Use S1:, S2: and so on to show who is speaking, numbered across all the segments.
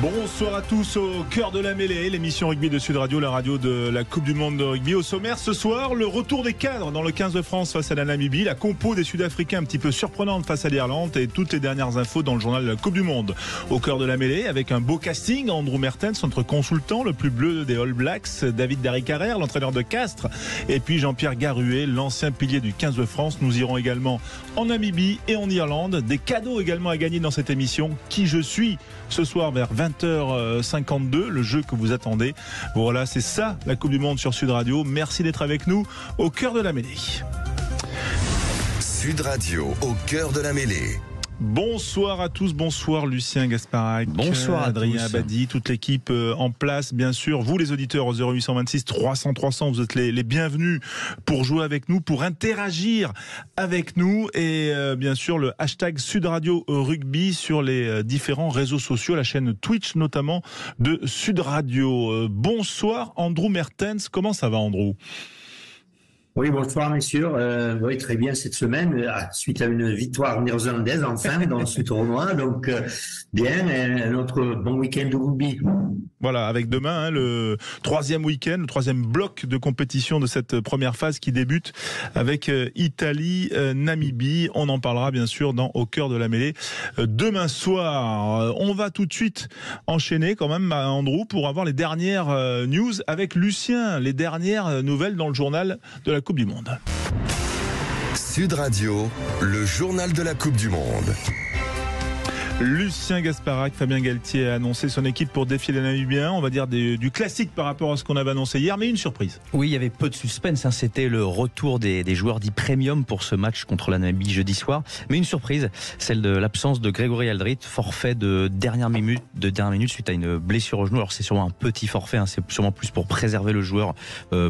S1: Bonsoir à tous au cœur de la mêlée, l'émission rugby de Sud Radio, la radio de la Coupe du Monde de rugby. Au sommaire ce soir, le retour des cadres dans le 15 de France face à la Namibie, la compo des Sud-Africains un petit peu surprenante face à l'Irlande et toutes les dernières infos dans le journal de la Coupe du Monde. Au cœur de la mêlée, avec un beau casting, Andrew Mertens, notre consultant, le plus bleu des All Blacks, David Darry-Carrère, l'entraîneur de Castres, et puis Jean-Pierre Garuet, l'ancien pilier du 15 de France. Nous irons également en Namibie et en Irlande. Des cadeaux également à gagner dans cette émission. Qui je suis ce soir vers 20h52, le jeu que vous attendez. Voilà, c'est ça la Coupe du Monde sur Sud Radio. Merci d'être avec nous au cœur de la mêlée.
S2: Sud Radio, au cœur de la mêlée.
S1: Bonsoir à tous, bonsoir Lucien Gasparac,
S3: bonsoir
S1: Adrien Abadi, toute l'équipe en place, bien sûr. Vous les auditeurs au 0826 300 300, vous êtes les bienvenus pour jouer avec nous, pour interagir avec nous et bien sûr le hashtag Sud Radio Rugby sur les différents réseaux sociaux, la chaîne Twitch notamment de Sud Radio. Bonsoir Andrew Mertens, comment ça va Andrew ?
S4: Oui, bonsoir messieurs. Oui, très bien cette semaine, suite à une victoire néo-zélandaise enfin dans ce tournoi. Donc bien, un autre bon week-end de rugby.
S1: Voilà, avec demain le troisième week-end, le troisième bloc de compétition de cette première phase qui débute avec Italie, Namibie. On en parlera bien sûr dans Au cœur de la mêlée demain soir. On va tout de suite enchaîner quand même, Andrew, pour avoir les dernières news avec Lucien, les dernières nouvelles dans le journal de la Coupe du Monde.
S2: Sud Radio, le journal de la Coupe du Monde.
S1: Lucien Gasparac, Fabien Galtier a annoncé son équipe pour défier les Namibiens. On va dire du classique par rapport à ce qu'on avait annoncé hier, mais une surprise.
S3: Oui, il y avait peu de suspense. C'était le retour des joueurs dits premium pour ce match contre la Namibie jeudi soir. Mais une surprise, celle de l'absence de Grégory Aldrit, forfait de dernière minute suite à une blessure au genou. Alors c'est sûrement un petit forfait, c'est sûrement plus pour préserver le joueur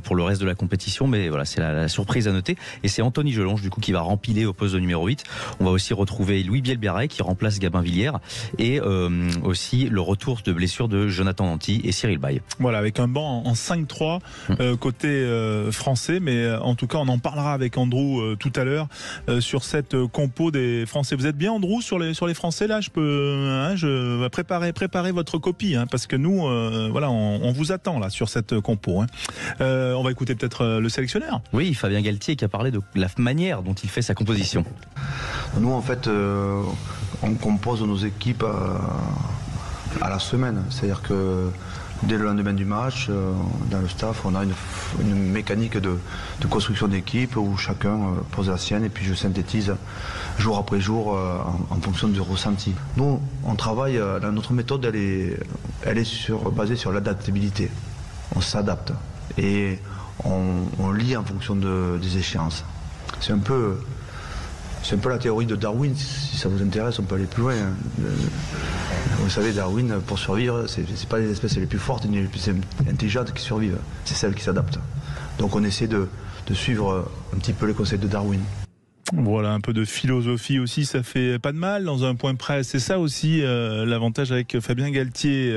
S3: pour le reste de la compétition. Mais voilà, c'est la surprise à noter. Et c'est Anthony Gelonge du coup qui va rempiler au poste de numéro 8. On va aussi retrouver Louis Bielbiarré qui remplace Gabin Villiers. Et aussi le retour de blessure de Jonathan Danty et Cyril Baye.
S1: Voilà, avec un banc en 5-3 côté français, mais en tout cas on en parlera avec Andrew tout à l'heure sur cette compo des Français. Vous êtes bien Andrew sur les Français là? Je vais préparer votre copie parce que nous voilà on vous attend là sur cette compo. On va écouter peut-être le sélectionneur.
S3: Oui, Fabien Galtier qui a parlé de la manière dont il fait sa composition.
S5: Nous en fait on compose nos équipes à la semaine. C'est-à-dire que dès le lendemain du match, dans le staff, on a une mécanique de construction d'équipe où chacun pose la sienne et puis je synthétise jour après jour en fonction du ressenti. Nous, on travaille, notre méthode, elle est basée sur l'adaptabilité. On s'adapte et on lit en fonction des échéances. C'est un peu la théorie de Darwin, si ça vous intéresse, on peut aller plus loin. Vous savez, Darwin, pour survivre, c'est pas les espèces les plus fortes ni les plus intelligentes qui survivent, c'est celles qui s'adaptent. Donc on essaie de suivre un petit peu les conseils de Darwin.
S1: Voilà, un peu de philosophie aussi, ça fait pas de mal dans un point presse. C'est ça aussi l'avantage avec Fabien Galtier.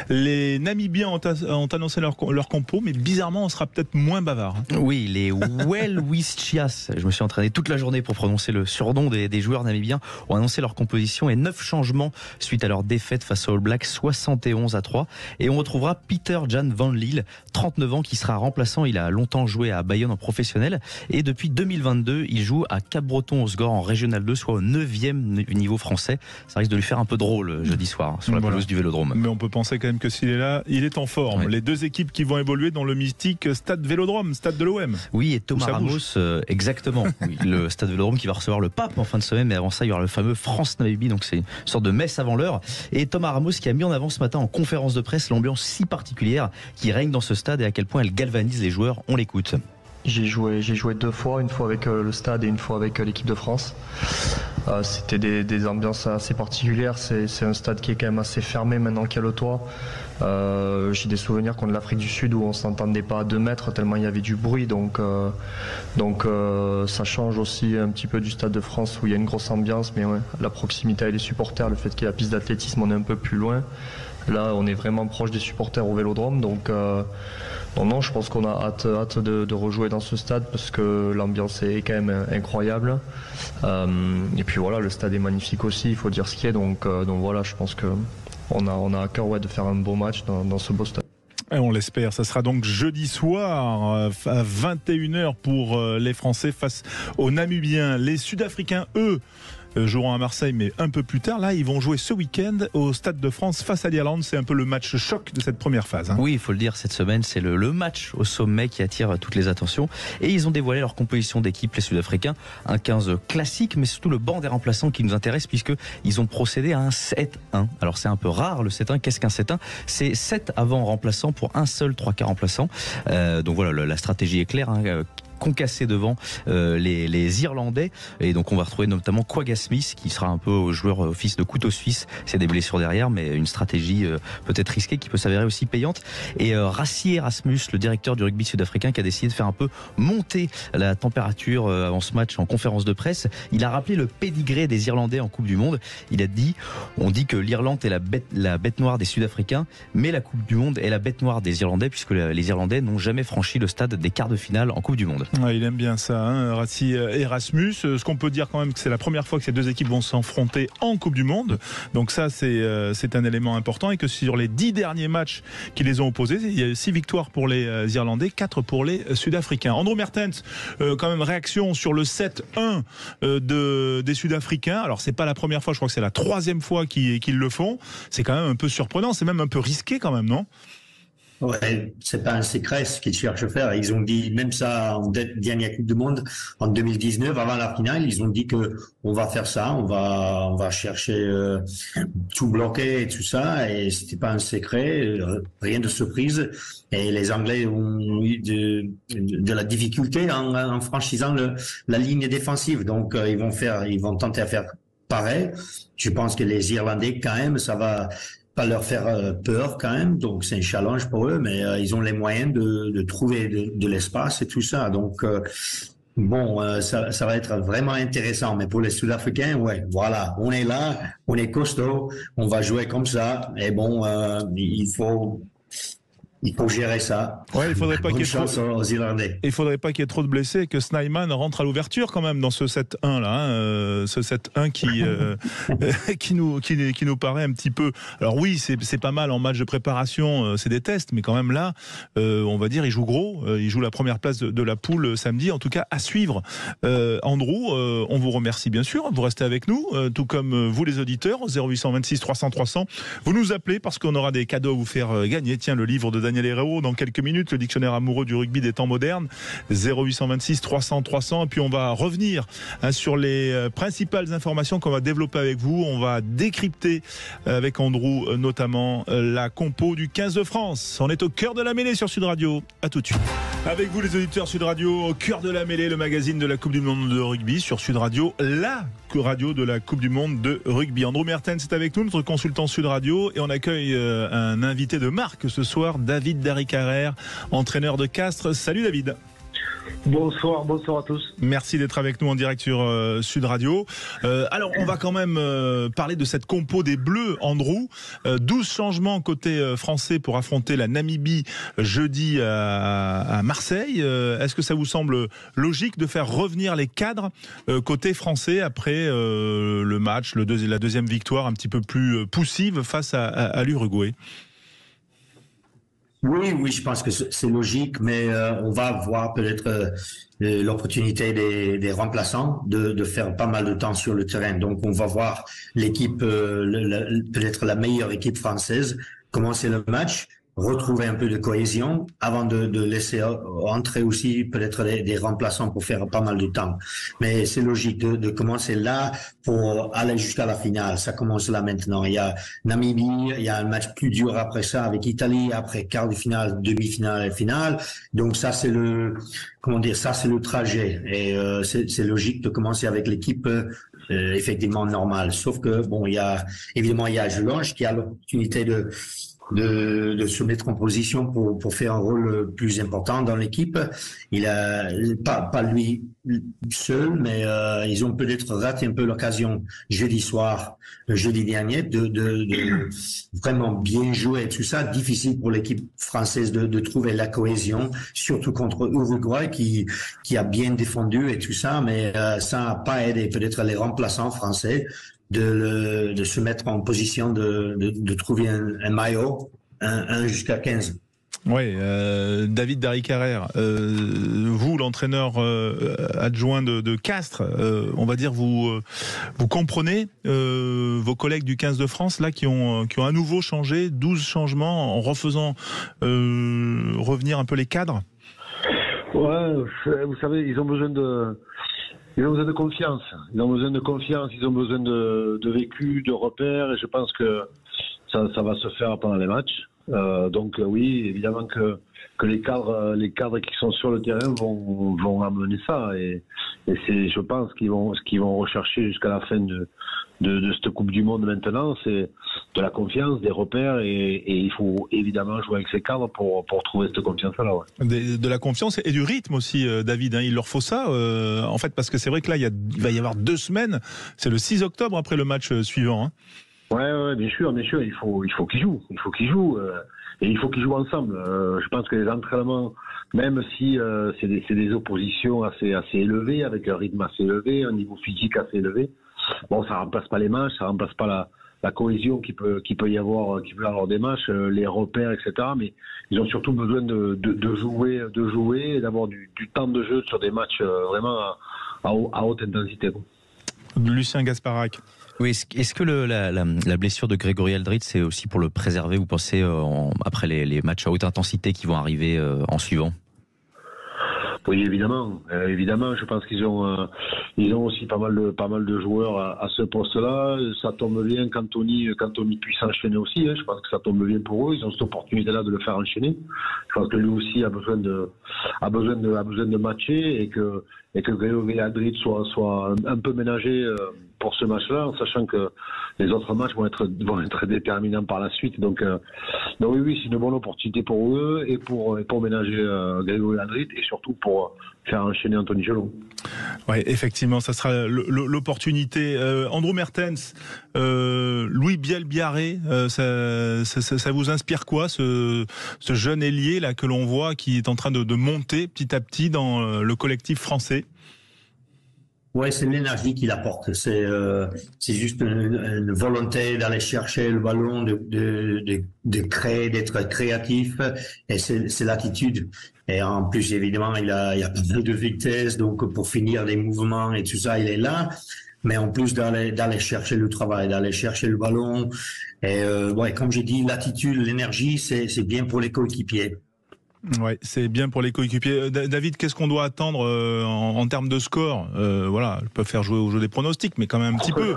S1: Les Namibiens ont annoncé leur compo, mais bizarrement, on sera peut-être moins bavard.
S3: Oui, les Welwistchias, je me suis entraîné toute la journée pour prononcer le surnom des joueurs namibiens, ont annoncé leur composition et 9 changements suite à leur défaite face aux All Blacks 71-3. Et on retrouvera Peter Jan Van Liel, 39 ans, qui sera remplaçant. Il a longtemps joué à Bayonne en professionnel et depuis 2022, il joue à Cap-Breton-Osgore en Régional 2, soit au 9e niveau français. Ça risque de lui faire un peu drôle jeudi soir sur la pelouse du Vélodrome.
S1: Mais on peut penser quand même que s'il est là, il est en forme. Oui. Les deux équipes qui vont évoluer dans le mystique Stade Vélodrome, Stade de l'OM.
S3: Oui, et Thomas Ramos, exactement. Oui, le Stade Vélodrome qui va recevoir le Pape en fin de semaine, mais avant ça, il y aura le fameux France-Namibie, donc c'est une sorte de messe avant l'heure. Et Thomas Ramos qui a mis en avant ce matin en conférence de presse l'ambiance si particulière qui règne dans ce stade et à quel point elle galvanise les joueurs. On l'écoute.
S6: J'ai joué 2 fois, une fois avec le stade et une fois avec l'équipe de France. C'était des ambiances assez particulières. C'est un stade qui est quand même assez fermé maintenant qu'il y a le toit. J'ai des souvenirs contre l'Afrique du Sud où on s'entendait pas à 2 mètres tellement il y avait du bruit. Donc ça change aussi un petit peu du Stade de France où il y a une grosse ambiance. Mais ouais, la proximité avec les supporters, le fait qu'il y ait la piste d'athlétisme, on est un peu plus loin. Là, on est vraiment proche des supporters au Vélodrome. Donc non, je pense qu'on a hâte de rejouer dans ce stade parce que l'ambiance est quand même incroyable. Et puis voilà, le stade est magnifique aussi, il faut dire ce qui est. Donc voilà, je pense que on a à cœur de faire un beau match dans ce beau stade.
S1: Et on l'espère. Ça sera donc jeudi soir à 21h pour les Français face aux Namibiens. Les Sud-Africains, eux, joueront à Marseille, mais un peu plus tard. Là, ils vont jouer ce week-end au Stade de France face à l'Irlande. C'est un peu le match choc de cette première phase.
S3: Oui, il faut le dire, cette semaine, c'est le match au sommet qui attire toutes les attentions. Et ils ont dévoilé leur composition d'équipe, les Sud-Africains. Un 15 classique, mais surtout le banc des remplaçants qui nous intéresse, puisqu'ils ont procédé à un 7-1. Alors, c'est un peu rare, le 7-1. Qu'est-ce qu'un 7-1 ? C'est 7 avant remplaçants pour un seul 3/4 remplaçant. Donc voilà, la stratégie est claire. Concassé devant les Irlandais, et donc on va retrouver notamment Quagga Smith qui sera un peu joueur office de couteau suisse. C'est des blessures derrière, mais une stratégie peut-être risquée qui peut s'avérer aussi payante. Et Rassie Erasmus, le directeur du rugby sud-africain, qui a décidé de faire un peu monter la température avant ce match en conférence de presse. Il a rappelé le pédigré des Irlandais en Coupe du Monde. On dit que l'Irlande est la bête noire des Sud-Africains, mais la Coupe du Monde est la bête noire des Irlandais, puisque les Irlandais n'ont jamais franchi le stade des quarts de finale en Coupe du Monde.
S1: Ouais, il aime bien ça, Rassie Erasmus. Ce qu'on peut dire quand même, que c'est la première fois que ces deux équipes vont s'affronter en Coupe du Monde. Donc ça, c'est un élément important, et que sur les 10 derniers matchs qui les ont opposés, il y a 6 victoires pour les Irlandais, 4 pour les Sud-Africains. Andrew Mertens, quand même réaction sur le 7-1 des Sud-Africains. Alors c'est pas la première fois, je crois que c'est la 3e fois qu'ils le font. C'est quand même un peu surprenant, c'est même un peu risqué quand même, non ?
S4: Ouais, c'est pas un secret ce qu'ils cherchent à faire. Ils ont dit même ça en dernière Coupe du Monde en 2019, avant la finale, ils ont dit que on va faire ça, on va chercher tout bloquer et tout ça, et c'était pas un secret, rien de surprise. Et les Anglais ont eu de la difficulté en franchissant la ligne défensive, donc ils vont tenter à faire pareil. Je pense que les Irlandais quand même, ça va pas leur faire peur quand même, donc c'est un challenge pour eux, mais ils ont les moyens de trouver de l'espace et tout ça, donc ça va être vraiment intéressant. Mais pour les Sud-Africains, ouais, voilà, on est là, on est costaud, on va jouer comme ça, et il faut gérer ça.
S1: Ouais, il faudrait pas qu'il y ait
S4: chance aux Irlandais.
S1: Il faudrait pas qu'il y ait trop de blessés, et que Snyman rentre à l'ouverture quand même dans ce 7-1 là, ce 7-1 qui nous paraît un petit peu. Alors oui, c'est pas mal en match de préparation, c'est des tests, mais quand même là, on va dire, il joue gros, il joue la première place de la poule samedi. En tout cas, à suivre. Andrew, on vous remercie bien sûr, vous restez avec nous, tout comme vous les auditeurs, au 0826 300 300. Vous nous appelez parce qu'on aura des cadeaux à vous faire gagner. Tiens, le livre de Daniel Herrero dans quelques minutes, le dictionnaire amoureux du rugby des temps modernes, 0826 300 300. Et puis on va revenir sur les principales informations qu'on va développer avec vous. On va décrypter avec Andrew notamment la compo du 15 de France. On est au cœur de la mêlée sur Sud Radio. À tout de suite. Avec vous les auditeurs Sud Radio, au cœur de la mêlée, le magazine de la Coupe du Monde de rugby sur Sud Radio, la radio de la Coupe du Monde de rugby. Andrew Mertens est avec nous, notre consultant Sud Radio, et on accueille un invité de marque ce soir, David Darricarer, entraîneur de Castres. Salut David.
S7: Bonsoir à tous.
S1: Merci d'être avec nous en direct sur Sud Radio. Alors, on va quand même parler de cette compo des Bleus, Andrew. 12 changements côté français pour affronter la Namibie jeudi à Marseille. Est-ce que ça vous semble logique de faire revenir les cadres côté français après le match, la deuxième victoire un petit peu plus poussive face à l'Uruguay ?
S4: Oui, je pense que c'est logique, mais on va voir peut-être l'opportunité des remplaçants de faire pas mal de temps sur le terrain. Donc, on va voir l'équipe, peut-être la meilleure équipe française, commencer le match, retrouver un peu de cohésion avant de laisser entrer aussi peut-être des remplaçants pour faire pas mal de temps. Mais c'est logique de commencer là pour aller jusqu'à la finale. Ça commence là maintenant. Il y a Namibie, il y a un match plus dur après ça avec Italie, après quart de finale, demi-finale et finale. Donc ça c'est le trajet. Et c'est logique de commencer avec l'équipe effectivement normale. Sauf que il y a Jelonge qui a l'opportunité de se mettre en position pour faire un rôle plus important dans l'équipe. Il a pas lui seul, mais ils ont peut-être raté un peu l'occasion jeudi dernier de vraiment bien jouer et tout ça. Difficile pour l'équipe française de trouver la cohésion, surtout contre Uruguay qui a bien défendu et tout ça, mais ça n'a pas aidé peut-être les remplaçants français. de se mettre en position de trouver un maillot, un jusqu'à 15.
S1: Oui, David Darry-Carrère, vous, l'entraîneur adjoint de Castres, on va dire, vous comprenez vos collègues du 15 de France là qui ont à nouveau changé, 12 changements en refaisant revenir un peu les cadres.
S7: Ouais, vous savez, ils ont besoin de confiance. Ils ont besoin de confiance, ils ont besoin de vécu, de repères, et je pense que ça va se faire pendant les matchs. Donc oui, évidemment que les cadres qui sont sur le terrain vont amener ça, et c'est, je pense, ce qu'ils vont rechercher jusqu'à la fin de cette Coupe du Monde maintenant, c'est de la confiance, des repères, et il faut évidemment jouer avec ces cadres pour trouver cette confiance-là. Ouais.
S1: De la confiance et du rythme aussi, David. Hein, il leur faut ça, en fait, parce que c'est vrai que là, il va y avoir 2 semaines. C'est le 6 octobre après le match suivant. Hein.
S7: Ouais, bien sûr, il faut qu'ils jouent, et il faut qu'ils jouent ensemble. Je pense que les entraînements, même si c'est des oppositions assez élevées, avec un rythme assez élevé, un niveau physique assez élevé, bon, ça remplace pas les matchs, ça remplace pas la cohésion qui peut y avoir des matchs, les repères, etc. Mais ils ont surtout besoin de jouer et d'avoir du temps de jeu sur des matchs vraiment à haute intensité.
S1: Lucien Gasparac.
S3: Oui, est-ce que la blessure de Grégory Aldrit, c'est aussi pour le préserver, vous pensez, après les matchs à haute intensité qui vont arriver en suivant?
S7: Oui, évidemment. Je pense qu'ils ont aussi pas mal de joueurs à ce poste-là. Ça tombe bien qu'Anthony puisse enchaîner aussi. Je pense que ça tombe bien pour eux. Ils ont cette opportunité-là de le faire enchaîner. Je pense que lui aussi a besoin de matcher, et que Grégory Aldrit soit un peu ménagé pour ce match-là, en sachant que les autres matchs vont être déterminants par la suite. Donc oui, c'est une bonne opportunité pour eux, et pour ménager Grégory Aldrit, et surtout pour faire enchaîner Anthony Gelon.
S1: Oui, effectivement, ça sera l'opportunité. Andrew Mertens, Louis Bielbiarré, ça vous inspire quoi, ce jeune ailier là que l'on voit, qui est en train de monter petit à petit dans le collectif français?
S4: Ouais, c'est l'énergie qu'il apporte. C'est juste une volonté d'aller chercher le ballon, de créer, d'être créatif, et c'est l'attitude. Et en plus, évidemment, il y a pas mal de vitesse, donc pour finir les mouvements et tout ça, il est là. Mais en plus d'aller chercher le travail, d'aller chercher le ballon, et comme j'ai dit, l'attitude, l'énergie, c'est bien pour les coéquipiers.
S1: Ouais, c'est bien pour les coéquipiers. David, qu'est-ce qu'on doit attendre en termes de score? Voilà, je peux faire jouer au jeu des pronostics, mais quand même un petit peu.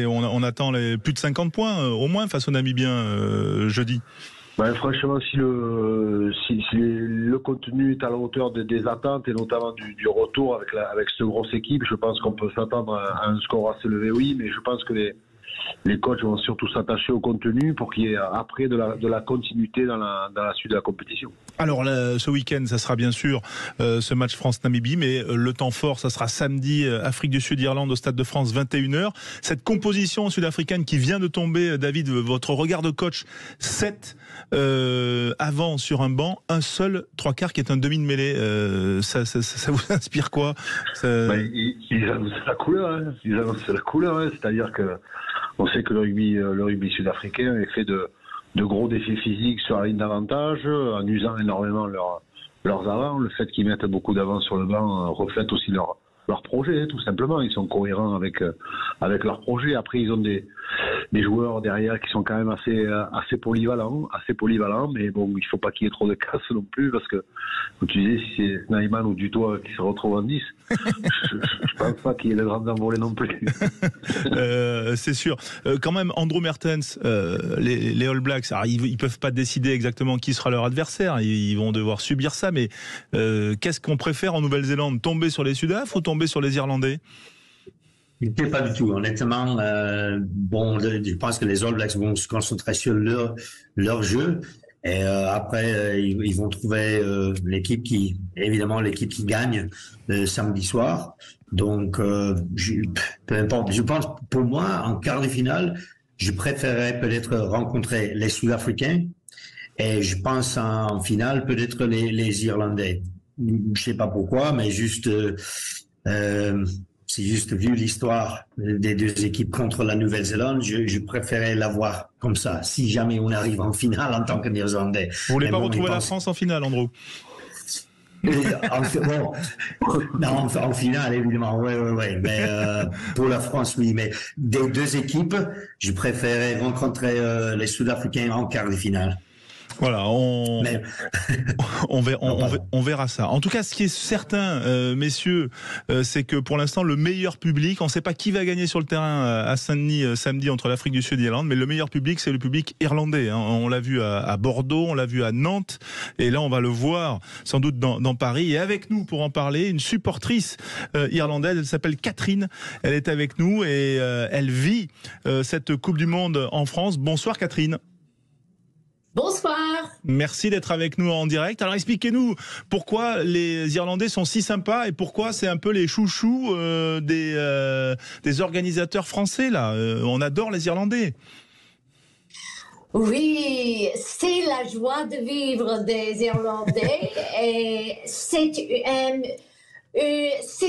S1: On attend plus de 50 points au moins face aux Namibiens jeudi.
S7: Franchement, si le contenu est à la hauteur des attentes, et notamment du retour avec cette grosse équipe, je pense qu'on peut s'attendre à un score assez élevé, oui, mais je pense que les coachs vont surtout s'attacher au contenu pour qu'il y ait après de la continuité dans la suite de la compétition.
S1: Alors ce week-end, ça sera bien sûr ce match France-Namibie, mais le temps fort, ça sera samedi, Afrique du Sud-Irlande au Stade de France, 21h. Cette composition sud-africaine qui vient de tomber, David, votre regard de coach, 7 avant sur un banc, un seul 3/4 qui est un demi de mêlée. Ça vous inspire quoi?
S7: Ils annoncent la couleur, hein. C'est-à-dire que on sait que le rugby sud-africain est fait de gros défis physiques sur la ligne d'avantage, en usant énormément leurs avants. Le fait qu'ils mettent beaucoup d'avants sur le banc reflète aussi leur projet, tout simplement. Ils sont cohérents avec leur projet. Après, ils ont des joueurs derrière qui sont quand même assez polyvalents, mais bon, il faut pas qu'il y ait trop de casse non plus, parce que, comme tu disais, si c'est Snyman ou Dutoit qui se retrouvent en 10, je pense pas qu'il y ait de grandes envolées non plus.
S1: C'est sûr. Quand même, Andrew Mertens, les All Blacks, alors, ils peuvent pas décider exactement qui sera leur adversaire, ils vont devoir subir ça, mais qu'est-ce qu'on préfère en Nouvelle-Zélande, tomber sur les Sudaf ou tomber sur les Irlandais?
S4: Pas du tout, honnêtement. Je pense que les All Blacks vont se concentrer sur leur jeu, et après ils vont trouver l'équipe qui gagne samedi soir. Donc peu importe. Je pense, pour moi, en quart de finale, je préférerais peut-être rencontrer les Sud-Africains, et je pense en finale peut-être les Irlandais. Je sais pas pourquoi, mais juste c'est juste vu l'histoire des deux équipes contre la Nouvelle-Zélande, je préférais la voir comme ça, si jamais on arrive en finale en tant que Néo-Zélandais.
S1: Vous voulez pas retrouver la France en finale, Andrew?
S4: En finale, évidemment, ouais. Mais pour la France, oui. Mais des deux équipes, je préférais rencontrer les Sud-Africains en quart de finale.
S1: Voilà, on verra ça. En tout cas, ce qui est certain, messieurs, c'est que pour l'instant, le meilleur public, on ne sait pas qui va gagner sur le terrain à Saint-Denis samedi entre l'Afrique du Sud et l'Irlande, mais le meilleur public, c'est le public irlandais. Hein. On l'a vu à Bordeaux, on l'a vu à Nantes, et là, on va le voir sans doute dans Paris. Et avec nous, pour en parler, une supportrice irlandaise, elle s'appelle Catherine. Elle est avec nous et elle vit cette Coupe du Monde en France. Bonsoir Catherine.
S8: Bonsoir.
S1: Merci d'être avec nous en direct. Alors expliquez-nous pourquoi les Irlandais sont si sympas et pourquoi c'est un peu les chouchous des organisateurs français là. On adore les Irlandais.
S8: Oui, c'est la joie de vivre des Irlandais et c'est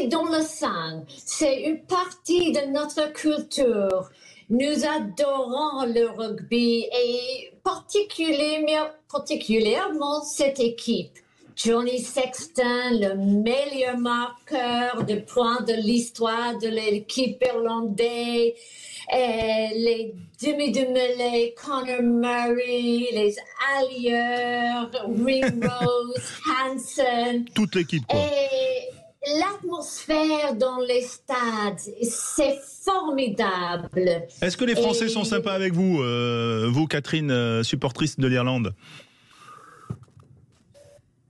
S8: dans le sang. C'est une partie de notre culture. Nous adorons le rugby et particulièrement cette équipe. Johnny Sexton, le meilleur marqueur de points de l'histoire de l'équipe irlandaise, les demi-de-mêlée, Conor Murray, les allieurs, Ringrose, Hansen.
S1: Toute l'équipe, quoi.
S8: Et l'atmosphère dans les stades, c'est formidable.
S1: Est-ce que les Français sont sympas avec vous, vous Catherine, supportrice de l'Irlande?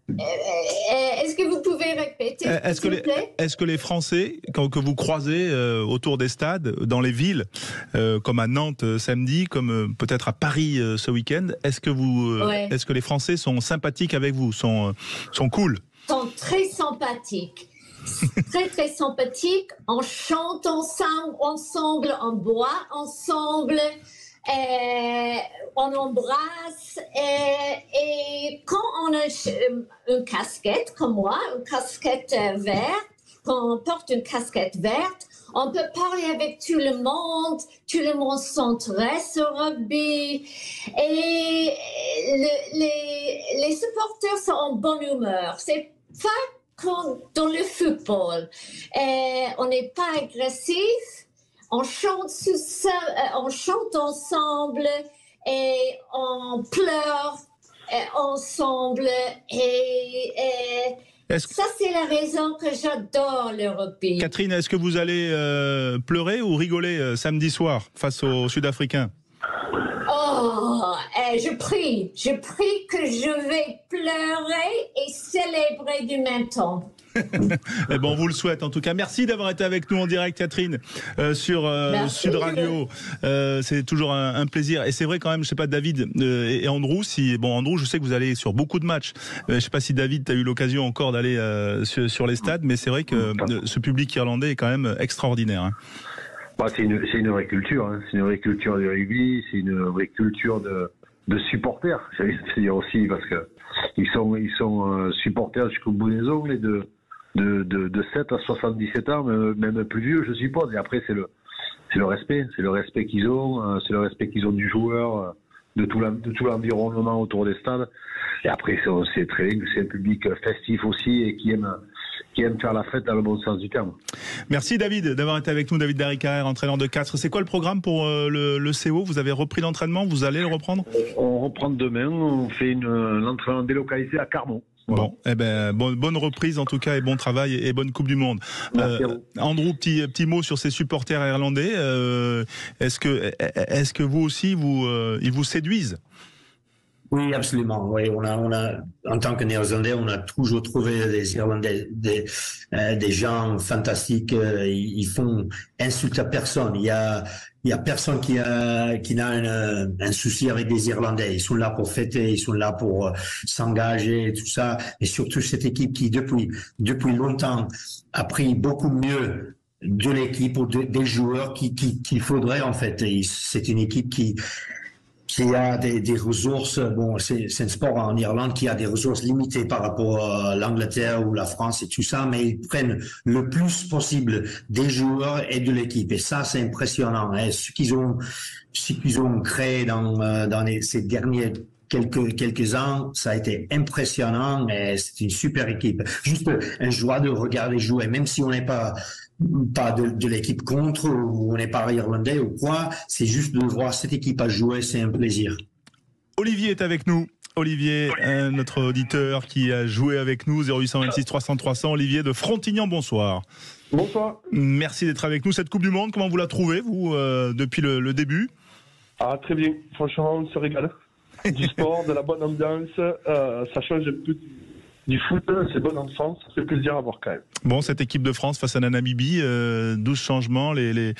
S8: Est-ce que vous pouvez répéter, s'il vous plaît ?
S1: Est-ce que les Français, que vous croisez autour des stades, dans les villes, comme à Nantes samedi, comme peut-être à Paris ce week-end, est-ce que les Français sont sympathiques avec vous, sont cool ?
S8: Ils sont très sympathiques. Très, très sympathiques. On chante ensemble, on boit ensemble. On embrasse et quand on a une casquette comme moi, une casquette verte, quand on porte une casquette verte, on peut parler avec tout le monde s'intéresse au rugby et les supporters sont en bonne humeur. C'est pas comme dans le football. On n'est pas agressif. On chante ensemble et on pleure ensemble ça c'est la raison que j'adore le rugby.
S1: Catherine, est-ce que vous allez pleurer ou rigoler samedi soir face aux Sud-Africains?
S8: Je prie que je vais pleurer et célébrer du même temps.
S1: Eh ben, on vous le souhaite en tout cas. Merci d'avoir été avec nous en direct, Catherine, sur Sud Radio. C'est toujours un plaisir. Et c'est vrai quand même, je sais pas, David et Andrew, Andrew, je sais que vous allez sur beaucoup de matchs. Je sais pas si David, tu as eu l'occasion encore d'aller sur les stades, mais c'est vrai que ce public irlandais est quand même extraordinaire. Hein.
S7: C'est une vraie culture. Hein. C'est une vraie culture du rugby. C'est une vraie culture de supporters. J'allais dire aussi parce que ils sont supporters jusqu'au bout des ongles et de 7 à 77 ans, même plus vieux, je suppose. Et après, c'est le respect. C'est le respect qu'ils ont. C'est le respect qu'ils ont du joueur, de tout l'environnement autour des stades. Et après, c'est un public festif aussi et qui aime faire la fête dans le bon sens du terme.
S1: Merci David d'avoir été avec nous, David Darricarrère, entraîneur de 4. C'est quoi le programme pour le CO? Vous avez repris l'entraînement? Vous allez le reprendre?
S7: On reprend demain. On fait l'entraînement délocalisé à Carmont. Voilà.
S1: Bon, bonne reprise en tout cas et bon travail et bonne Coupe du Monde. Andrew, petit mot sur ces supporters irlandais. Est-ce que vous aussi ils vous séduisent?
S4: Oui, absolument. Oui, on a, en tant que Néo-Zélandais, on a toujours trouvé des Irlandais, des gens fantastiques. Ils font insulte à personne. Il y a personne qui n'a un souci avec des Irlandais. Ils sont là pour fêter, ils sont là pour s'engager et tout ça. Et surtout cette équipe qui depuis longtemps a pris beaucoup mieux de l'équipe ou des joueurs qu'il faudrait en fait. Et c'est une équipe qui qui a des ressources. Bon, c'est un sport en Irlande qui a des ressources limitées par rapport à l'Angleterre ou la France et tout ça, mais ils prennent le plus possible des joueurs et de l'équipe. Et ça, c'est impressionnant. Et ce qu'ils ont créé dans ces derniers quelques ans, ça a été impressionnant, mais c'est une super équipe. Juste un joie de regarder jouer, même si on n'est pas de l'équipe contre ou on n'est pas irlandais ou quoi, c'est juste de voir cette équipe à jouer, c'est un plaisir.
S1: Olivier est avec nous. Olivier, notre auditeur qui a joué avec nous, 0826 300 300. Olivier de Frontignan, bonsoir.
S9: Bonsoir.
S1: Merci d'être avec nous. Cette Coupe du Monde, comment vous la trouvez, vous, depuis le début?
S9: Ah, très bien. Franchement, on se régale. Du sport, de la bonne ambiance, ça change un peu du foot, c'est bon enfance, ça fait plaisir à voir quand même.
S1: Bon, cette équipe de France face à la Namibie, 12 changements, les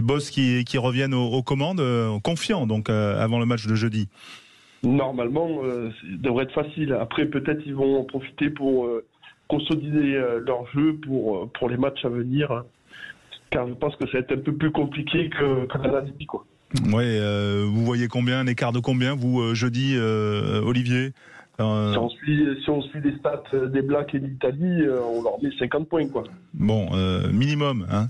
S1: boss qui reviennent aux commandes, confiants donc avant le match de jeudi.
S9: Normalement, ça devrait être facile. Après, peut-être ils vont en profiter pour consolider leur jeu pour les matchs à venir, car je pense que ça va être un peu plus compliqué que la Namibie, quoi.
S1: Ouais, vous voyez combien, un écart de combien, vous, jeudi, Olivier?
S9: Si on suit les stats des Blacks et de l'Italie, on leur met 50 points, quoi.
S1: Bon, minimum, hein.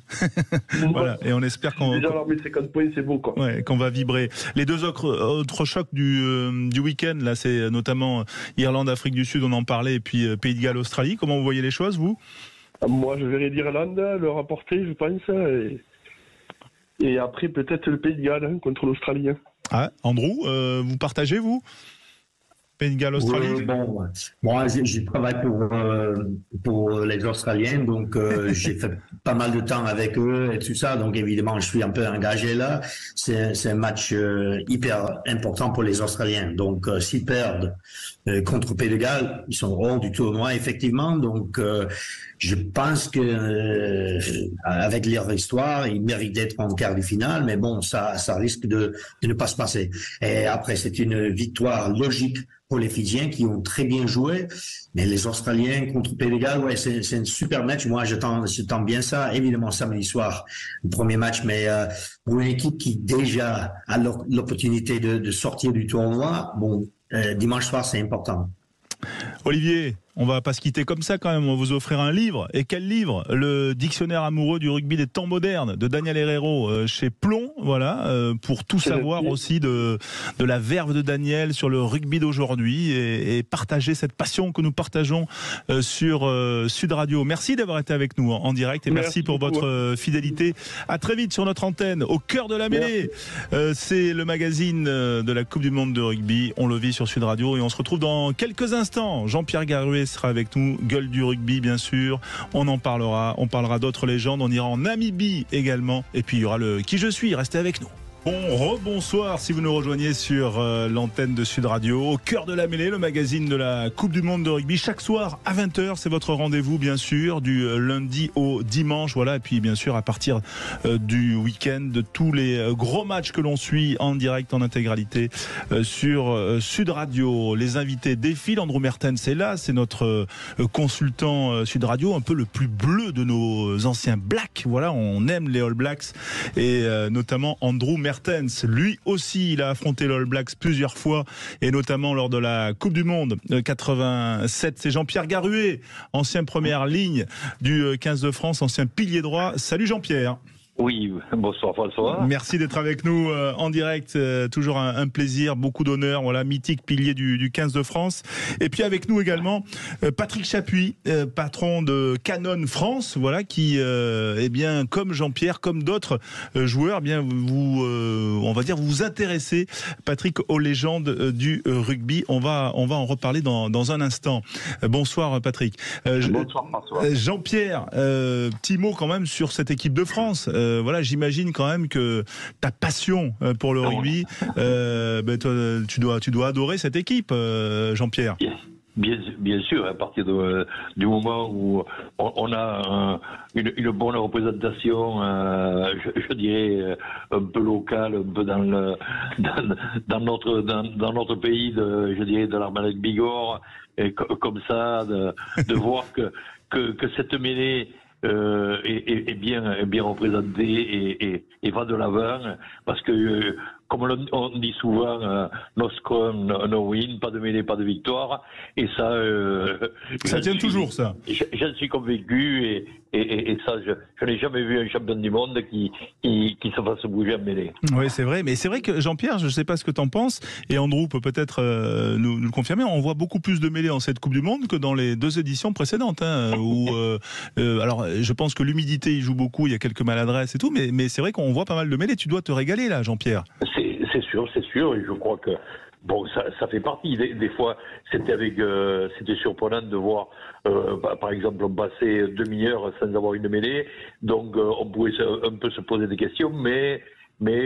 S1: Voilà, et on espère qu'on...
S9: Déjà leur met 50 points, c'est beau, quoi.
S1: Ouais, qu'on va vibrer. Les deux autres chocs du week-end, là, c'est notamment Irlande, Afrique du Sud, on en parlait, et puis Pays de Galles, Australie. Comment vous voyez les choses, vous?
S9: Moi, je verrais l'Irlande le rapporter, je pense, et après, peut-être le Pays de Galles contre l'Australie.
S1: Ah, Andrew, vous partagez, vous? Pays de Galles, Australie?
S4: Bon, moi, je travaille pour les Australiens, donc j'ai fait pas mal de temps avec eux et tout ça, donc évidemment, je suis un peu engagé là. C'est un match hyper important pour les Australiens. Donc, s'ils perdent contre Pays de Galles, ils sont hors du tournoi, effectivement. Donc, je pense que avec leur histoire, ils méritent d'être en quart de finale, mais bon, ça risque de ne pas se passer. Et après, c'est une victoire logique pour les Fidjiens qui ont très bien joué, mais les Australiens contre Pays de Galles, ouais, c'est un super match. Moi, j'attends bien ça. Évidemment, samedi soir, le premier match, mais pour une équipe qui déjà a l'opportunité de sortir du tournoi, bon, dimanche soir, c'est important.
S1: Olivier, on va pas se quitter comme ça quand même, on va vous offrir un livre. Et quel livre? Le dictionnaire amoureux du rugby des temps modernes de Daniel Herrero chez Plomb, voilà, pour tout savoir aussi de la verve de Daniel sur le rugby d'aujourd'hui et partager cette passion que nous partageons sur Sud Radio. Merci d'avoir été avec nous en direct et merci pour votre fidélité. À très vite sur notre antenne, au cœur de la mêlée. C'est le magazine de la Coupe du Monde de rugby. On le vit sur Sud Radio et on se retrouve dans quelques instants. Jean-Pierre Garuet sera avec nous, gueule du rugby bien sûr, on en parlera, on parlera d'autres légendes, on ira en Namibie également et puis il y aura le Qui je suis, restez avec nous. Bon, rebonsoir si vous nous rejoignez sur l'antenne de Sud Radio, au cœur de la mêlée, le magazine de la Coupe du Monde de rugby. Chaque soir à 20h, c'est votre rendez-vous bien sûr, du lundi au dimanche, voilà, et puis bien sûr à partir du week-end, de tous les gros matchs que l'on suit en direct, en intégralité sur Sud Radio. Les invités défilent, Andrew Mertens est là, c'est notre consultant Sud Radio, un peu le plus bleu de nos anciens Blacks, voilà, on aime les All Blacks, et notamment Andrew Mertens. Lui aussi, il a affronté l'All Blacks plusieurs fois et notamment lors de la Coupe du Monde 87. C'est Jean-Pierre Garuet, ancien première ligne du 15 de France, ancien pilier droit. Salut Jean-Pierre.
S10: Oui, bonsoir François.
S1: Merci d'être avec nous en direct, toujours un plaisir, beaucoup d'honneur, voilà, mythique pilier du 15 de France. Et puis avec nous également Patrick Chapuis, patron de Canon France, voilà, qui, eh bien, comme Jean-Pierre, comme d'autres joueurs, eh bien, on va dire, vous vous intéressez, Patrick, aux légendes du rugby. On va en reparler dans un instant. Bonsoir Patrick.
S10: Bonsoir François.
S1: Jean-Pierre, petit mot quand même sur cette équipe de France. Voilà, j'imagine quand même que ta passion pour le rugby, toi, tu dois adorer cette équipe, Jean-Pierre.
S10: Bien sûr, à partir du moment où on a une bonne représentation, je dirais un peu locale, un peu dans notre pays, je dirais de l'Armada de Bigorre, et comme ça, de voir que cette mêlée est bien représentée et va de l'avant, parce que comme on dit souvent, no scrum, no win, pas de mêlée, pas de victoire. Et ça,
S1: ça tient toujours, ça.
S10: J'en suis convaincu, et ça, je n'ai jamais vu un champion du monde qui se fasse bouger en mêlée.
S1: Oui, c'est vrai. Mais c'est vrai que Jean-Pierre, je ne sais pas ce que tu en penses, et Andrew peut peut-être nous le confirmer, on voit beaucoup plus de mêlées en cette Coupe du Monde que dans les 2 éditions précédentes. Hein, où, alors, je pense que l'humidité y joue beaucoup, il y a quelques maladresses et tout, mais c'est vrai qu'on voit pas mal de mêlées. Tu dois te régaler là, Jean-Pierre.
S10: C'est sûr, et je crois que bon, ça fait partie. Des fois, c'était surprenant de voir, par exemple, on passait demi-heure sans avoir une mêlée, donc on pouvait un peu se poser des questions, mais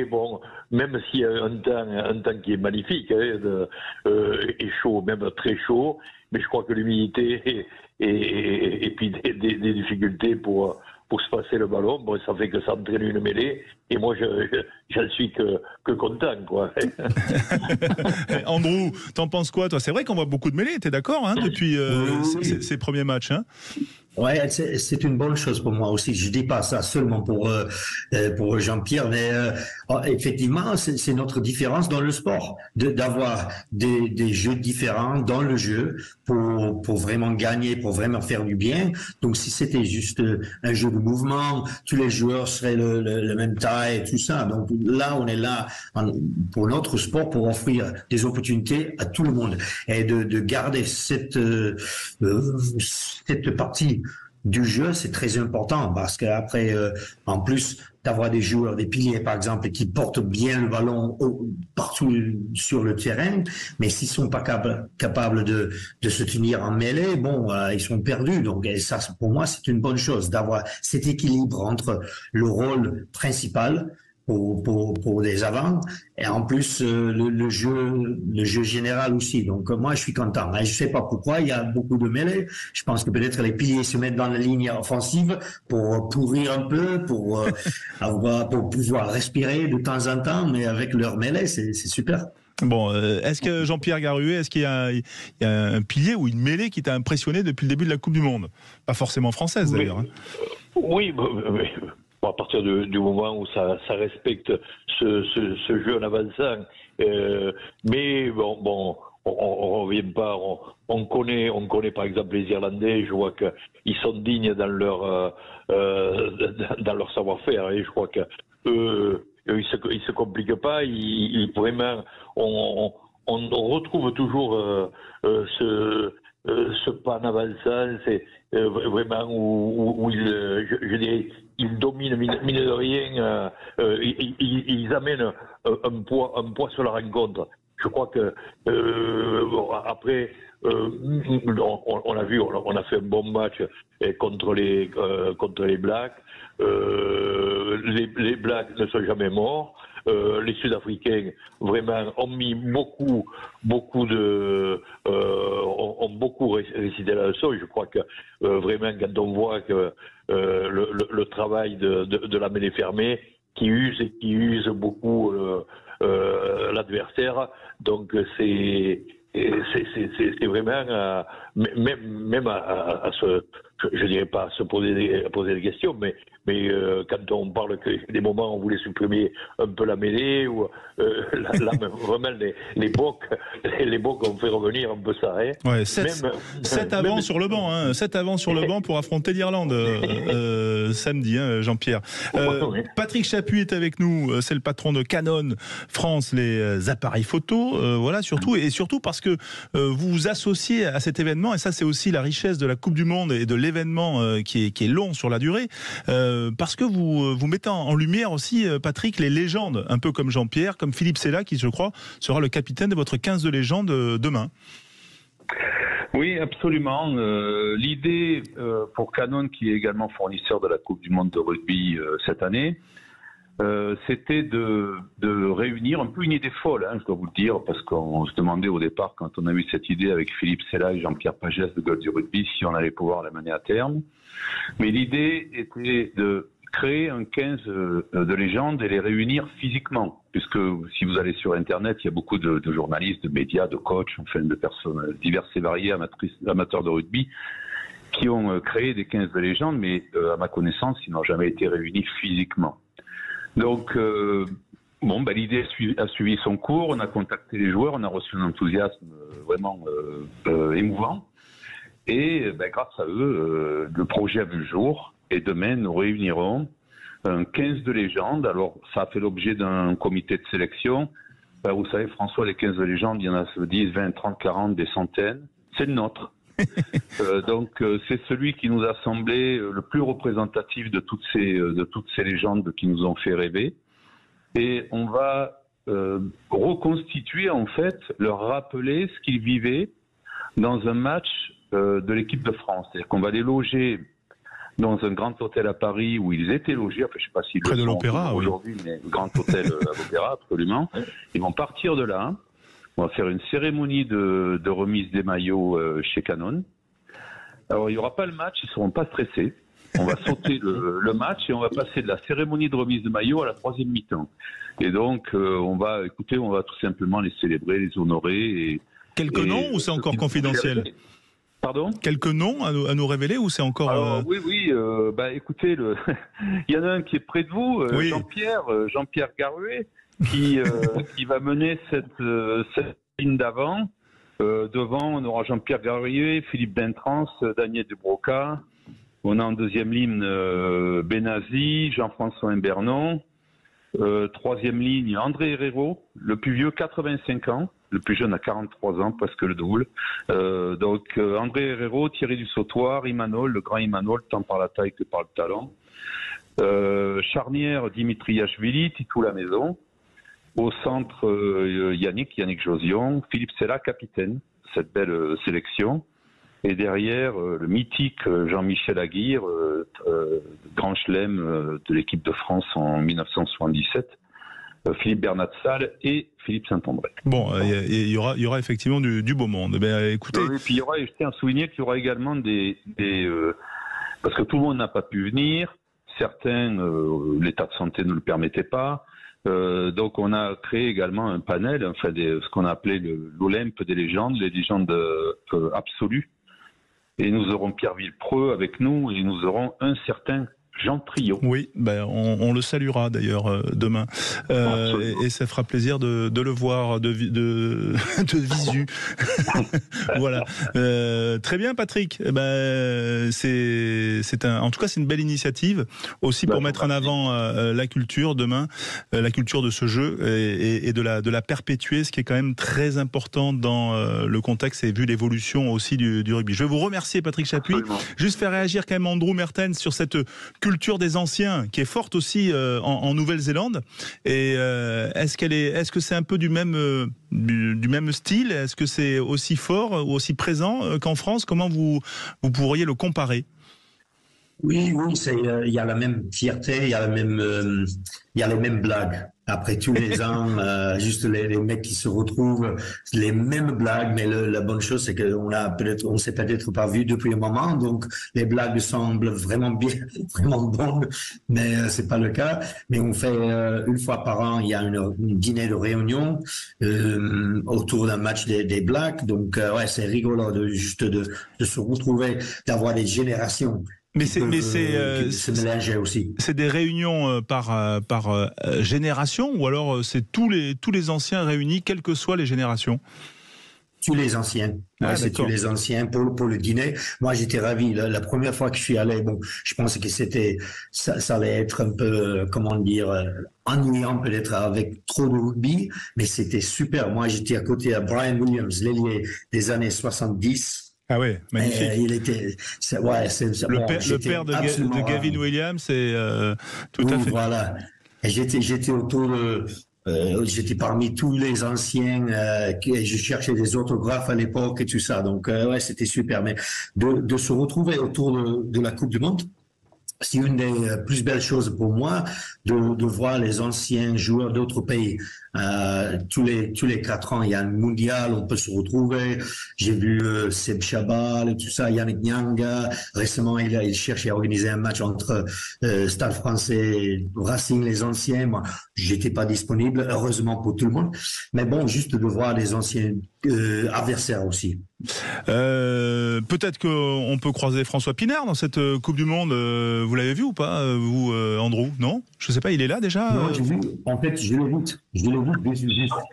S10: bon, même s'il y a un temps qui est magnifique, et chaud, même très chaud, mais je crois que l'humidité et puis des difficultés pour se passer le ballon, bon, ça fait que ça entraîne une mêlée, et moi j'en suis que content, quoi.
S1: Andrew, t'en penses quoi, toi? C'est vrai qu'on voit beaucoup de mêlées, t'es d'accord, hein, depuis ces premiers matchs, hein?
S4: Ouais, c'est une bonne chose pour moi aussi. Je dis pas ça seulement pour Jean-Pierre, mais effectivement, c'est notre différence dans le sport, d'avoir des jeux différents dans le jeu pour vraiment gagner, pour vraiment faire du bien. Donc, si c'était juste un jeu de mouvement, tous les joueurs seraient le même taille, et tout ça. Donc là, on est là pour notre sport, pour offrir des opportunités à tout le monde et de garder cette partie du jeu, c'est très important parce qu'après, en plus d'avoir des joueurs, des piliers par exemple, qui portent bien le ballon partout sur le terrain, mais s'ils sont pas capables de se tenir en mêlée, bon, ils sont perdus. Donc ça, pour moi, c'est une bonne chose d'avoir cet équilibre entre le rôle principal pour les avants et en plus le jeu général aussi. Donc moi je suis content. Je sais pas pourquoi il y a beaucoup de mêlées. Je pense que peut-être les piliers se mettent dans la ligne offensive pour pourrir un peu, pour pouvoir respirer de temps en temps, mais avec leur mêlée c'est super.
S1: Bon, est-ce que Jean-Pierre Garuet, est-ce qu'il y a un pilier ou une mêlée qui t'a impressionné depuis le début de la Coupe du Monde? Pas forcément française d'ailleurs. Hein.
S10: Oui. À partir du moment où ça respecte ce jeu en avançant, mais bon, on revient pas. On connaît par exemple les Irlandais. Je vois qu'ils sont dignes dans leur savoir-faire, et je crois que ils se compliquent pas. Vraiment, on retrouve toujours ce pas en avançant. C'est vraiment où je dirais, ils dominent, mine de rien, ils amènent un poids sur la rencontre. Je crois que après, on a vu, on a fait un bon match contre les Blacks. Les Blacks ne sont jamais morts. Les Sud-Africains vraiment ont mis beaucoup récité la leçon. Je crois que vraiment quand on voit que le travail de la mêlée fermée qui use beaucoup l'adversaire, donc c'est vraiment même à se, je dirais pas à se poser des questions, mais quand on parle que des moments où on voulait supprimer un peu la mêlée, ou vraiment les bocs ont fait revenir un peu ça. Hein.
S1: Ouais, 7 avant sur le banc, hein, 7 avant sur le banc pour affronter l'Irlande samedi, hein, Jean-Pierre. Patrick Chapuis est avec nous, c'est le patron de Canon France, les appareils photo, voilà, surtout parce que vous vous associez à cet événement, et ça c'est aussi la richesse de la Coupe du Monde et de l'événement qui est long sur la durée, parce que vous mettez en lumière aussi, Patrick, les légendes, un peu comme Jean-Pierre, comme Philippe Sella, qui je crois sera le capitaine de votre 15 de légende demain.
S11: Oui, absolument. L'idée pour Canon, qui est également fournisseur de la Coupe du Monde de rugby cette année, c'était de réunir un peu une idée folle, hein, je dois vous le dire, parce qu'on se demandait au départ, quand on a eu cette idée avec Philippe Sella et Jean-Pierre Pagès de Golf du Rugby, si on allait pouvoir la mener à terme. Mais l'idée était de créer un 15 de légende et les réunir physiquement, puisque si vous allez sur Internet, il y a beaucoup de journalistes, de médias, de coachs, enfin de personnes diverses et variées, amateurs de rugby, qui ont créé des 15 de légende, mais à ma connaissance, ils n'ont jamais été réunis physiquement. Donc, bon, l'idée a suivi son cours. On a contacté les joueurs, on a reçu un enthousiasme vraiment émouvant. Et grâce à eux, le projet a vu le jour. Et demain, nous réunirons un 15 de légende. Alors, ça a fait l'objet d'un comité de sélection. Vous savez, François, les 15 de légende, il y en a 10, 20, 30, 40, des centaines. C'est le nôtre. Donc, c'est celui qui nous a semblé le plus représentatif de toutes ces légendes qui nous ont fait rêver. Et on va reconstituer, en fait, leur rappeler ce qu'ils vivaient dans un match de l'équipe de France. C'est-à-dire qu'on va les loger dans un grand hôtel à Paris où ils étaient logés, enfin je ne sais pas s'ils
S1: près de l'Opéra
S11: aujourd'hui, mais grand hôtel à l'Opéra, absolument. Ils vont partir de là, on va faire une cérémonie de remise des maillots chez Canon. Alors il n'y aura pas le match, ils ne seront pas stressés. On va sauter le match et on va passer de la cérémonie de remise de maillot à la 3e mi-temps. Et donc on va tout simplement les célébrer, les honorer.
S1: Quelques noms ou c'est encore confidentiel ?
S11: Pardon ?
S1: Quelques noms à nous révéler ou c'est encore...
S11: Alors, oui, écoutez, il y en a un qui est près de vous, oui. Jean-Pierre Garuet, qui va mener cette ligne d'avant. Devant, on aura Jean-Pierre Garuet, Philippe Dentrans, Daniel Dubroca. On a en 2e ligne Benazi, Jean-François Imbernon. 3e ligne, André Herrero, le plus vieux, 85 ans. Le plus jeune a 43 ans, presque le double. Donc André Herrero, Thierry Dussautoir, Imanol, le grand Imanol, tant par la taille que par le talent. Charnière, Dimitri Yachvili, Titou la maison. Au centre, Yannick Josion, Philippe Sella, capitaine, cette belle sélection. Et derrière, le mythique Jean-Michel Aguirre, grand chelem de l'équipe de France en 1977. Philippe Bernat-Salle et Philippe Saint-André.
S1: Bon, il y aura effectivement du beau monde. Écoutez...
S11: Oui, puis je tiens à souligner qu'il y aura également parce que tout le monde n'a pas pu venir, certains, l'état de santé ne le permettait pas, donc on a créé également un panel, ce qu'on a appelé l'Olympe des légendes, les légendes absolues, et nous aurons Pierre Villepreux avec nous, et nous aurons un certain Jean Triot.
S1: Oui, on le saluera d'ailleurs demain. Et ça fera plaisir de le voir de visu. Voilà. Très bien, Patrick. En tout cas, c'est une belle initiative aussi pour mettre en avant la culture demain, la culture de ce jeu et de la perpétuer, ce qui est quand même très important dans le contexte et vu l'évolution aussi du rugby. Je vais vous remercier, Patrick Chapuis. Absolument. Juste faire réagir quand même Andrew Mertens sur cette culture des anciens qui est forte aussi en Nouvelle-Zélande. Et est-ce que c'est un peu du même style? Est-ce que c'est aussi fort ou aussi présent qu'en France? Comment vous pourriez le comparer?
S4: Oui, il y a la même fierté, il y a les mêmes blagues. Après tous les ans, juste les mecs qui se retrouvent, les mêmes blagues, mais la bonne chose, c'est on s'est peut-être pas vu depuis un moment, donc les blagues semblent vraiment bonnes, mais c'est pas le cas. Mais on fait une fois par an, il y a une dîner de réunion autour d'un match des Blacks, donc c'est rigolo de se retrouver, d'avoir des générations.
S1: Mais c'est
S4: aussi.
S1: C'est des réunions par génération ou alors c'est tous les anciens réunis, quelles que soient les générations?
S4: Tous les anciens. C'est tous les anciens pour le dîner. Moi, j'étais ravi. La première fois que je suis allé, je pensais que ça allait être un peu, ennuyant peut-être avec trop de rugby, mais c'était super. Moi, j'étais à côté à Brian Williams, l'ailier des années 70.
S1: Ah ouais, magnifique.
S4: Il était,
S1: le père de Gavin Williams, c'est tout à fait.
S4: Voilà. Et j'étais autour de, j'étais parmi tous les anciens, je cherchais des autographes à l'époque et tout ça. Donc c'était super. Mais de se retrouver autour de la Coupe du Monde, c'est une des plus belles choses pour moi de voir les anciens joueurs d'autres pays. Tous les 4 ans, il y a un mondial, on peut se retrouver. J'ai vu Seb Chabal et tout ça, Yannick Nyanga. Récemment, il cherchait à organiser un match entre Stade Français et Racing, les anciens. Moi, j'étais pas disponible, heureusement pour tout le monde. Mais bon, juste de voir les anciens adversaires aussi.
S1: Peut-être qu'on peut croiser François Pinard dans cette Coupe du Monde. Vous l'avez vu ou pas, vous, Andrew? Non? Je sais pas, il est là déjà?
S4: Non, j'ai vu. En fait, je l'ai vu.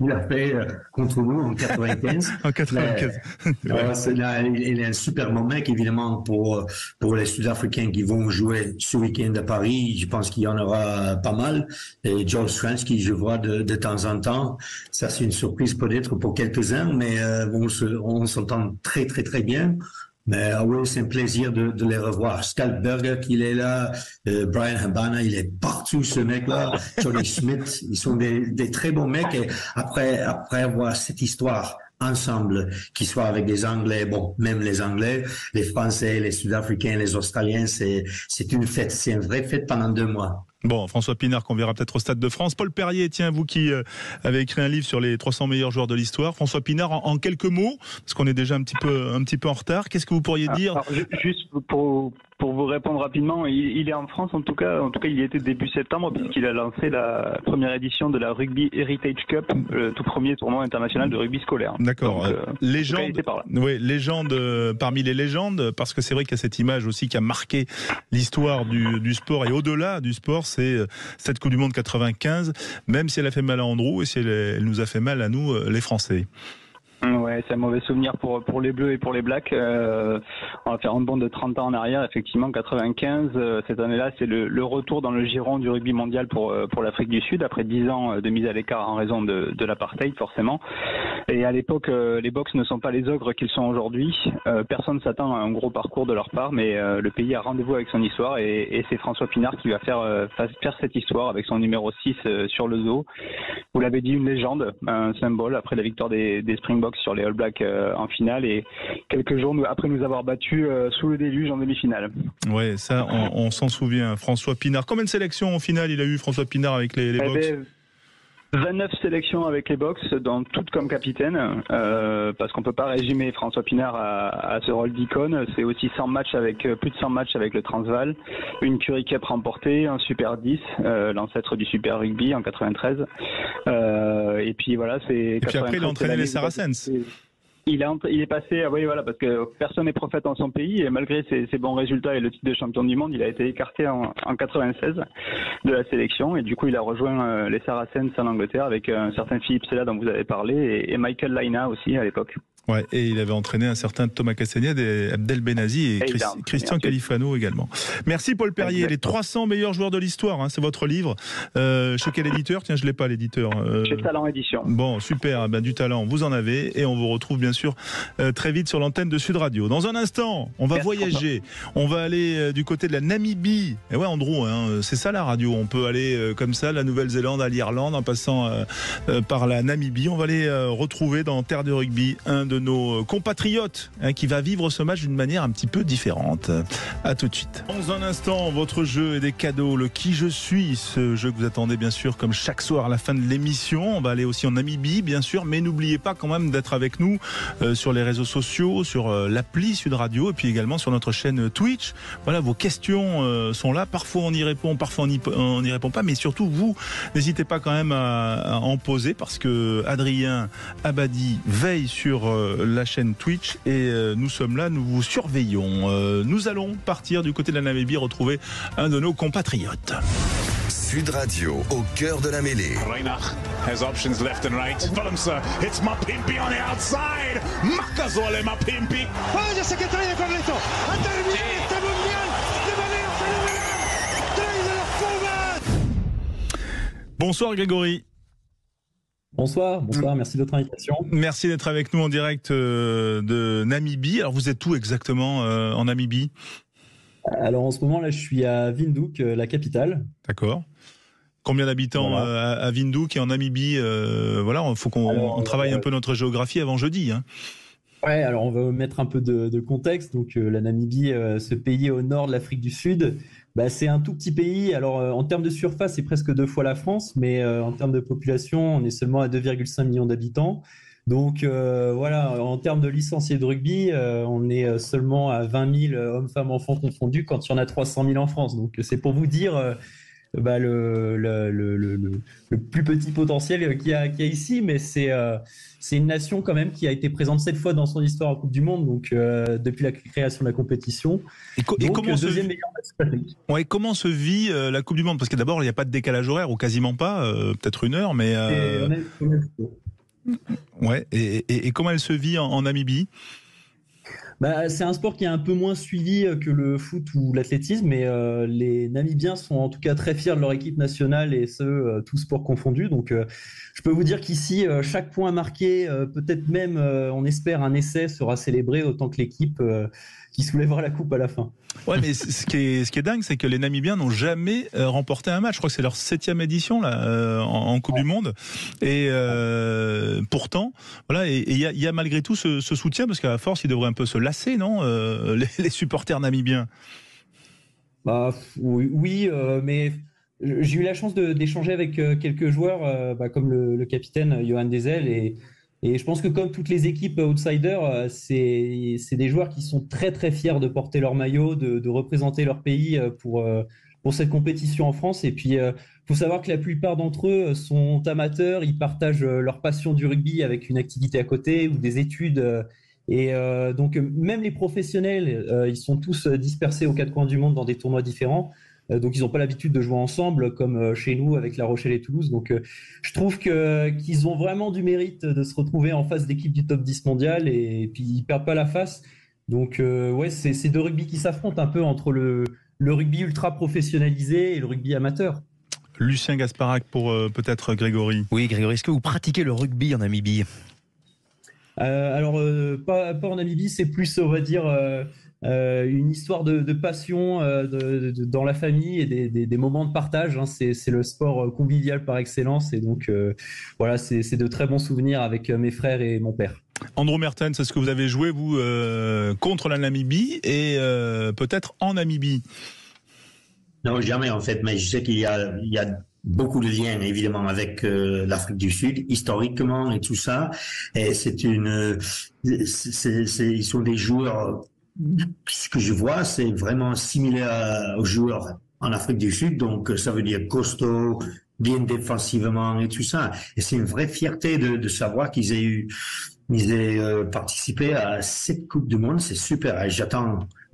S4: Il a fait contre nous en 95.
S1: En 95.
S4: Il est un super bon mec, évidemment, pour les Sud-Africains qui vont jouer ce week-end à Paris. Je pense qu'il y en aura pas mal. Et George Strange, qui je vois de temps en temps. Ça, c'est une surprise peut-être pour quelques-uns, mais on s'entend très, très, très bien. Mais oui, c'est un plaisir de les revoir. Skalberger, qu'il est là, Brian Habana, il est partout, ce mec-là. Johnny Smith, ils sont des très bons mecs. Et après avoir cette histoire ensemble, qu'ils soient avec des Anglais, bon, même les Anglais, les Français, les Sud-Africains, les Australiens, c'est une fête. C'est une vraie fête pendant 2 mois.
S1: Bon, François Pinard qu'on verra peut-être au Stade de France. Paul Perrier, tiens, vous qui avez écrit un livre sur les 300 meilleurs joueurs de l'histoire. François Pinard, en quelques mots, parce qu'on est déjà un petit peu en retard. Qu'est-ce que vous pourriez dire?
S12: Alors, juste pour vous répondre rapidement, il est en France en tout cas il y était début septembre puisqu'il a lancé la première édition de la Rugby Heritage Cup, le tout premier tournoi international de rugby scolaire.
S1: D'accord. Légende, oui, légende parmi les légendes, parce que c'est vrai qu'il y a cette image aussi qui a marqué l'histoire du sport et au-delà du sport, c'est cette Coupe du Monde 95, même si elle a fait mal à Andrew et si elle nous a fait mal à nous, les Français.
S12: Ouais, c'est un mauvais souvenir pour les Bleus et pour les Blacks. On va faire un bond de 30 ans en arrière. Effectivement, 95, cette année-là, c'est le retour dans le giron du rugby mondial pour l'Afrique du Sud, après 10 ans de mise à l'écart en raison de l'apartheid, forcément. Et à l'époque, les Box ne sont pas les ogres qu'ils sont aujourd'hui. Personne ne s'attend à un gros parcours de leur part, mais le pays a rendez-vous avec son histoire et c'est François Pinard qui va faire cette histoire avec son numéro 6 sur le dos. Vous l'avez dit, une légende, un symbole après la victoire des Springboks sur les All Blacks en finale et quelques jours après nous avoir battus sous le déluge en demi-finale.
S1: Ouais, ça on s'en souvient. François Pinard, combien de sélections en finale il a eu, François Pinard, avec les Box?
S12: 29 sélections avec les Box, dans toutes comme capitaine, parce qu'on peut pas résumer François Pinard à ce rôle d'icône. C'est aussi 100 matchs plus de 100 matchs avec le Transvaal, une Currie Cup remportée, un Super 10, l'ancêtre du Super Rugby en 93. Et puis voilà, c'est.
S1: Et puis après, il a entraîné les Saracens.
S12: Il est passé, oui voilà, parce que personne n'est prophète en son pays et malgré ses bons résultats et le titre de champion du monde, il a été écarté en 96 de la sélection et du coup il a rejoint les Saracens en Angleterre avec un certain Philippe Sella dont vous avez parlé et Michael Laina aussi à l'époque.
S1: Ouais, et il avait entraîné un certain Thomas Castagnède et Abdel Benazi et Christian Califano également. Merci Paul Perrier. Les 300 meilleurs joueurs de l'histoire, hein, c'est votre livre. Chez quel éditeur? Tiens, je l'ai pas, l'éditeur.
S12: Chez Talent Édition.
S1: Bon, super, ben, du talent, vous en avez et on vous retrouve bien sûr très vite sur l'antenne de Sud Radio. Dans un instant, on va voyager. On va aller du côté de la Namibie. Et ouais, Andrew, hein, c'est ça la radio. On peut aller comme ça, la Nouvelle-Zélande à l'Irlande en passant par la Namibie. On va aller retrouver dans Terre de Rugby un de nos compatriotes qui va vivre ce match d'une manière un petit peu différente. À tout de suite. Dans un instant, votre jeu et des cadeaux, le Qui je suis, ce jeu que vous attendez bien sûr comme chaque soir à la fin de l'émission. On va aller aussi en Namibie bien sûr, mais n'oubliez pas quand même d'être avec nous sur les réseaux sociaux, sur l'appli Sud Radio et puis également sur notre chaîne Twitch. Voilà, vos questions sont là. Parfois on y répond, parfois on n'y répond pas, mais surtout vous, n'hésitez pas quand même à en poser parce que Adrien Abadi veille sur la chaîne Twitch et nous sommes là, nous vous surveillons. Nous allons partir du côté de la Namibie retrouver un de nos compatriotes.
S2: Sud Radio, au cœur de la mêlée.
S13: Reinach has options left and right. Valumsa, it's Mapimpi on the outside. Makazole Mapimpi.
S14: Vaya secretario de Carleto. Ha terminado este mundial de manera fenomenal. Trae de los Pumas.
S1: Bonsoir Grégory.
S15: Bonsoir, merci de votre invitation.
S1: Merci d'être avec nous en direct de Namibie. Alors vous êtes où exactement en Namibie ?
S15: Alors en ce moment là je suis à Windhoek, la capitale.
S1: D'accord. Combien d'habitants à Windhoek et en Namibie Voilà, il faut qu'on travaille un peu notre géographie avant jeudi. Hein.
S15: Ouais, alors on va mettre un peu de contexte. Donc la Namibie, ce pays au nord de l'Afrique du Sud, c'est un tout petit pays. Alors en termes de surface, c'est presque 2 fois la France, mais en termes de population, on est seulement à 2,5 millions d'habitants. Donc voilà, en termes de licenciés de rugby, on est seulement à 20 000 hommes, femmes, enfants confondus quand il y en a 300 000 en France. Donc c'est pour vous dire le plus petit potentiel qu'il y a ici, mais c'est une nation quand même qui a été présente 7 fois dans son histoire en Coupe du Monde, donc depuis la création de la compétition.
S1: Et comment comment se vit la Coupe du Monde? Parce que d'abord, il n'y a pas de décalage horaire, ou quasiment pas, peut-être 1 heure, mais... Ouais. Et comment elle se vit en Namibie?
S15: C'est un sport qui est un peu moins suivi que le foot ou l'athlétisme, mais les Namibiens sont en tout cas très fiers de leur équipe nationale, et tous sports confondus. Donc je peux vous dire qu'ici, chaque point marqué, peut-être même, on espère, un essai sera célébré autant que l'équipe qui soulèvera la coupe à la fin.
S1: Ouais, mais ce qui est dingue, c'est que les Namibiens n'ont jamais remporté un match. Je crois que c'est leur 7e édition là en Coupe du Monde. Et pourtant, voilà, et il y a malgré tout ce soutien, parce qu'à force, ils devraient un peu se lasser, non, les supporters namibiens.
S15: Oui, mais j'ai eu la chance d'échanger avec quelques joueurs, comme le capitaine Johan Dezel, et je pense que comme toutes les équipes outsiders, c'est des joueurs qui sont très très fiers de porter leur maillot, de représenter leur pays pour cette compétition en France. Et puis, faut savoir que la plupart d'entre eux sont amateurs, ils partagent leur passion du rugby avec une activité à côté ou des études. Donc même les professionnels, ils sont tous dispersés aux 4 coins du monde dans des tournois différents. Donc ils n'ont pas l'habitude de jouer ensemble comme chez nous avec La Rochelle et Toulouse. Donc je trouve qu'ils ont vraiment du mérite de se retrouver en face d'équipes du top 10 mondial, et puis ils perdent pas la face. Donc c'est 2 rugby qui s'affrontent un peu, entre le rugby ultra professionnalisé et le rugby amateur.
S1: Lucien Gasparac pour peut-être Grégory.
S3: Oui, Grégory, est-ce que vous pratiquez le rugby en Namibie?
S15: Alors pas en Namibie, c'est plus, on va dire, une histoire de passion dans la famille et des moments de partage, hein. C'est le sport convivial par excellence, et donc voilà, c'est de très bons souvenirs avec mes frères et mon père.
S1: Andrew Mertens, est-ce que vous avez joué, vous, contre la Namibie et peut-être en Namibie?
S4: Non, jamais en fait, mais je sais qu'il y a beaucoup de liens évidemment avec l'Afrique du Sud historiquement et tout ça. Et ils sont des joueurs. Ce que je vois, c'est vraiment similaire aux joueurs en Afrique du Sud. Donc ça veut dire costaud, bien défensivement et tout ça. Et c'est une vraie fierté de savoir qu'ils aient participé à cette Coupe du Monde. C'est super. Et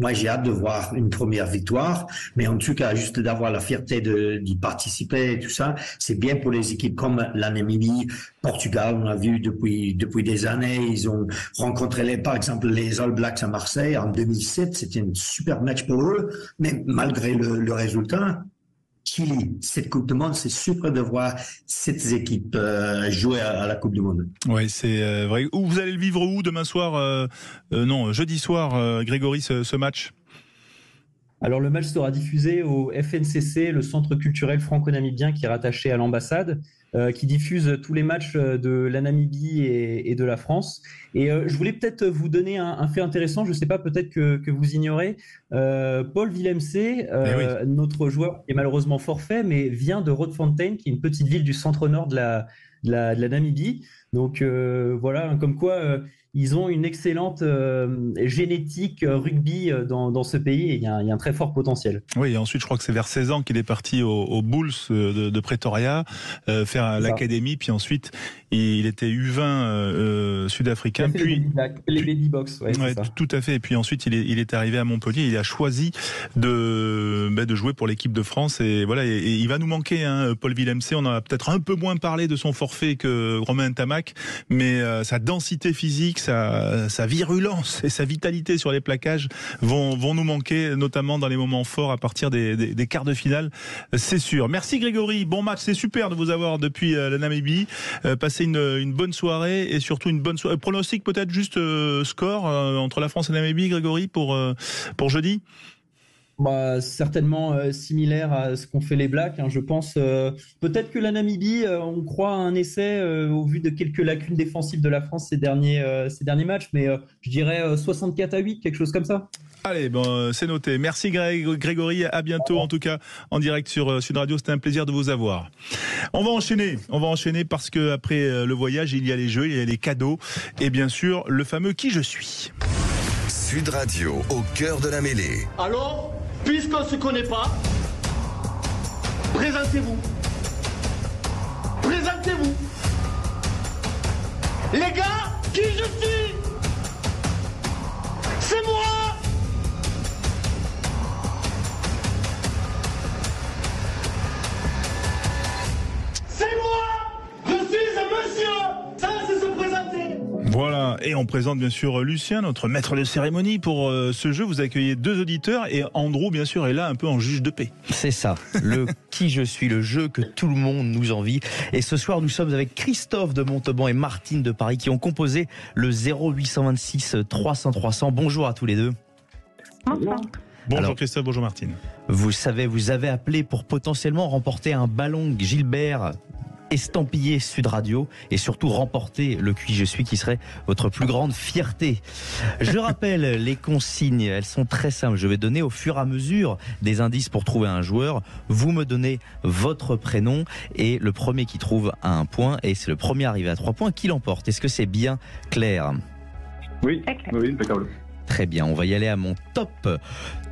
S4: moi, j'ai hâte de voir une première victoire, mais en tout cas, juste d'avoir la fierté d'y participer et tout ça, c'est bien pour les équipes comme la Namibie, Portugal. On a vu depuis des années, ils ont rencontré par exemple les All Blacks à Marseille en 2007. C'était un super match pour eux, mais malgré le résultat, Chili, cette Coupe du Monde, c'est super de voir cette équipe jouer à la Coupe du Monde.
S1: Oui, c'est vrai. Vous allez le vivre où demain soir jeudi soir, Grégory, ce match?
S15: Alors le match sera diffusé au FNCC, le Centre culturel franco-namibien qui est rattaché à l'ambassade, qui diffuse tous les matchs de la Namibie et de la France. Et je voulais peut-être vous donner un fait intéressant, je ne sais pas, peut-être que vous ignorez. Paul Willemse, notre joueur qui est malheureusement forfait, mais vient de Roodfontein, qui est une petite ville du centre-nord de la Namibie. Donc voilà, comme quoi ils ont une excellente génétique rugby dans ce pays, et il y a un très fort potentiel.
S1: Oui, et ensuite je crois que c'est vers 16 ans qu'il est parti aux Bulls de Pretoria faire l'académie, puis ensuite il était U20 sud-africain, puis
S15: les Baby Box,
S1: tout à fait, et puis ensuite il est arrivé à Montpellier, il a choisi de jouer pour l'équipe de France, et voilà, et il va nous manquer, hein, Paul Willemse. On a peut-être un peu moins parlé de son forfait que Romain Ntamak, mais sa densité physique, sa virulence et sa vitalité sur les plaquages vont nous manquer, notamment dans les moments forts à partir des quarts de finale, c'est sûr. Merci Grégory, bon match, c'est super de vous avoir depuis la Namibie. Passez une bonne soirée, et surtout une bonne soirée. Pronostic peut-être, juste score entre la France et la Namibie, Grégory, pour jeudi?
S15: Certainement similaire à ce qu'ont fait les Blacks, hein, je pense. Peut-être que la Namibie, on croit à un essai au vu de quelques lacunes défensives de la France ces derniers matchs, mais je dirais 64-8, quelque chose comme ça.
S1: Allez, c'est noté. Merci Grégory, à bientôt, en tout cas en direct sur Sud Radio. C'était un plaisir de vous avoir. On va enchaîner parce que après le voyage, il y a les jeux, il y a les cadeaux, et bien sûr le fameux Qui je suis.
S2: Sud Radio, au cœur de la mêlée.
S16: Alors, puisqu'on ne se connaît pas,
S14: Présentez-vous. Présentez-vous. Les gars, qui je suis? C'est moi. C'est moi. Je suis un monsieur. Ça, c'est se présenter.
S1: Voilà, et on présente bien sûr Lucien, notre maître de cérémonie pour ce jeu. Vous accueillez 2 auditeurs et Andrew bien sûr est là un peu en juge de paix.
S3: C'est ça, le qui je suis, le jeu que tout le monde nous envie. Et ce soir nous sommes avec Christophe de Montauban et Martine de Paris qui ont composé le 0826 300 300. Bonjour à tous les deux.
S1: Bonjour
S3: Alors,
S1: Christophe, bonjour Martine.
S3: Vous savez, vous avez appelé pour potentiellement remporter un ballon Gilbert estampillé Sud Radio et surtout remporter le qui je suis qui serait votre plus grande fierté. Je rappelle les consignes, elles sont très simples. Je vais donner au fur et à mesure des indices pour trouver un joueur. Vous me donnez votre prénom et le premier qui trouve a un point et c'est le premier arrivé à 3 points qui l'emporte. Est-ce que c'est bien clair?
S11: Oui, oui, impeccable.
S3: Très bien, on va y aller à mon top.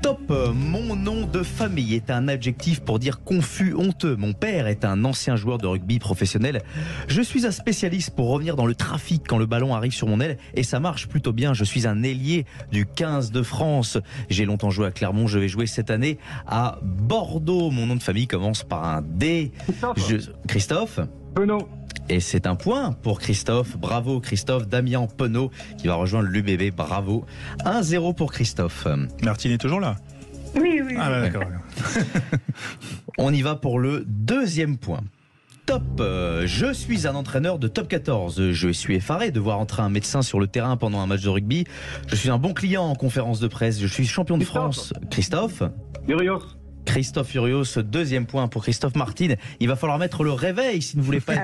S3: Top, mon nom de famille est un adjectif pour dire confus, honteux. Mon père est un ancien joueur de rugby professionnel. Je suis un spécialiste pour revenir dans le trafic quand le ballon arrive sur mon aile et ça marche plutôt bien. Je suis un ailier du 15 de France. J'ai longtemps joué à Clermont, je vais jouer cette année à Bordeaux. Mon nom de famille commence par un D. Christophe
S11: Penaud.
S3: Et c'est un point pour Christophe. Bravo Christophe. Damien Penaud qui va rejoindre l'UBB. Bravo. 1-0 pour Christophe.
S1: Martine est toujours là?
S16: Oui.
S1: Ah bah, d'accord.
S3: On y va pour le deuxième point. Top, je suis un entraîneur de top 14. Je suis effaré de voir entrer un médecin sur le terrain pendant un match de rugby. Je suis un bon client en conférence de presse. Je suis champion de France. Christophe
S11: Urios.
S3: Christophe Urios, deuxième point pour Christophe. Martine. Il va falloir mettre le réveil si vous ne voulez pas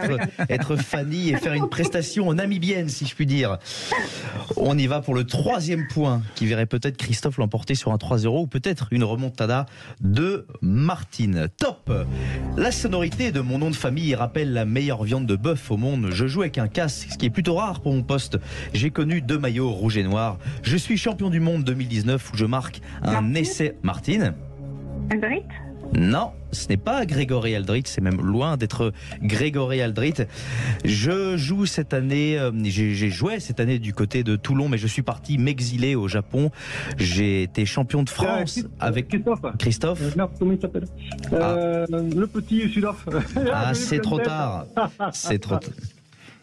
S3: être Fanny et faire une prestation namibienne, si je puis dire. On y va pour le troisième point qui verrait peut-être Christophe l'emporter sur un 3-0 ou peut-être une remontada de Martine. Top. La sonorité de mon nom de famille rappelle la meilleure viande de bœuf au monde. Je joue avec un casque, ce qui est plutôt rare pour mon poste. J'ai connu 2 maillots rouge et noir. Je suis champion du monde 2019 où je marque un essai. Martine.
S16: Aldrit?
S3: Non, ce n'est pas Grégory Aldrit, c'est même loin d'être Grégory Aldrit. Je joue cette année, j'ai joué cette année du côté de Toulon, mais je suis parti m'exiler au Japon. J'ai été champion de France avec Christophe.
S11: Merde, comment il s'appelle Le petit Sudaf.
S3: Ah, c'est trop tard. C'est trop tard.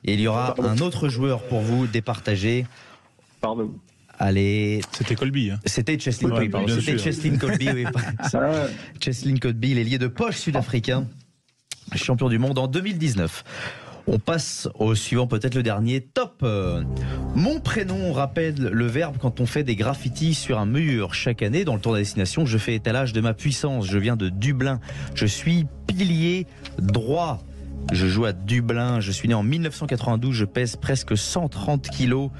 S3: Et il y aura un autre joueur pour vous départager.
S11: Pardon.
S3: Allez.
S1: C'était Colby. Hein.
S3: C'était Cheslin Colby, pardon. C'était Cheslin Colby, oui. Cheslin Colby, l'ailier de poche sud-africain, champion du monde en 2019. On passe au suivant, peut-être le dernier. Top. Mon prénom rappelle le verbe quand on fait des graffitis sur un mur. Chaque année, dans le tour de la destination, je fais étalage de ma puissance. Je viens de Dublin. Je suis pilier droit. Je joue à Dublin. Je suis né en 1992. Je pèse presque 130 kilos.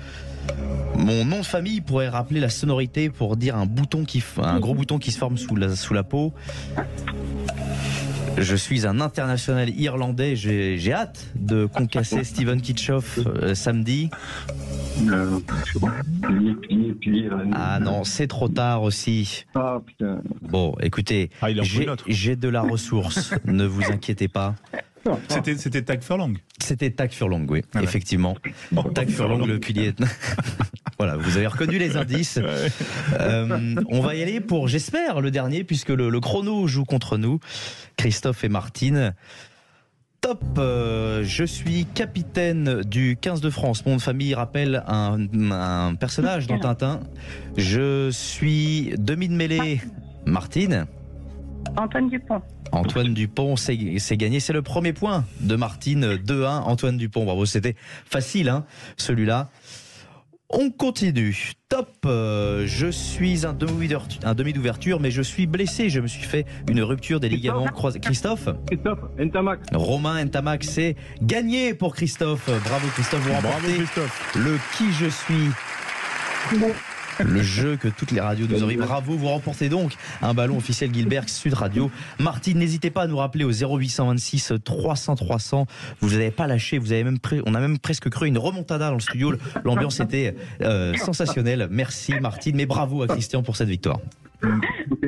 S3: Mon nom de famille pourrait rappeler la sonorité pour dire un gros bouton qui se forme sous la peau. Je suis un international irlandais. J'ai hâte de concasser Steven Kitchoff samedi. Ah non, c'est trop tard aussi.
S11: Ah putain.
S3: Bon, écoutez, j'ai de la ressource. Ne vous inquiétez pas.
S1: C'était Tag Furlong.
S3: C'était Tag Furlong, oui, effectivement. Tag Furlong, le pilier. Voilà, vous avez reconnu les indices. On va y aller pour, j'espère, le dernier, puisque le chrono joue contre nous. Christophe et Martine. Top, je suis capitaine du 15 de France. Mon nom de famille rappelle un personnage dans Tintin. Je suis demi de mêlée. Martine.
S16: Antoine Dupont.
S3: Antoine Dupont, c'est gagné. C'est le premier point de Martine, 2-1. Antoine Dupont, bravo, c'était facile, hein, celui-là. On continue. Top, je suis un demi d'ouverture, mais je suis blessé. Je me suis fait une rupture des ligaments croisés. Christophe
S11: Ntamak.
S3: Romain Ntamak, c'est gagné pour Christophe. Bravo Christophe, vous remportez le qui je suis. Le jeu que toutes les radios nous envient. Bravo, vous remportez donc un ballon officiel Gilbert Sud Radio. Martine, n'hésitez pas à nous rappeler au 0826 300 300. Vous n'avez pas lâché, on a même presque cru une remontada dans le studio. L'ambiance était sensationnelle. Merci Martine, mais bravo à Christian pour cette victoire.
S11: Ok,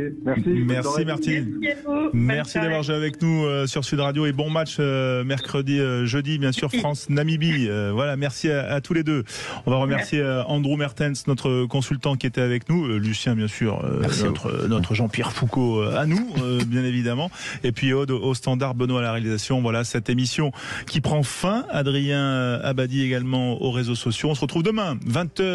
S1: Merci Martine. Merci d'avoir joué avec nous sur Sud Radio et bon match jeudi, bien sûr, France-Namibie. Voilà, merci à tous les deux. On va remercier Andrew Mertens, notre consultant qui était avec nous, Lucien, bien sûr, notre Jean-Pierre Foucault à nous, bien évidemment, et puis Aude au standard, Benoît à la réalisation. Voilà cette émission qui prend fin. Adrien Abadi également aux réseaux sociaux. On se retrouve demain, 20h.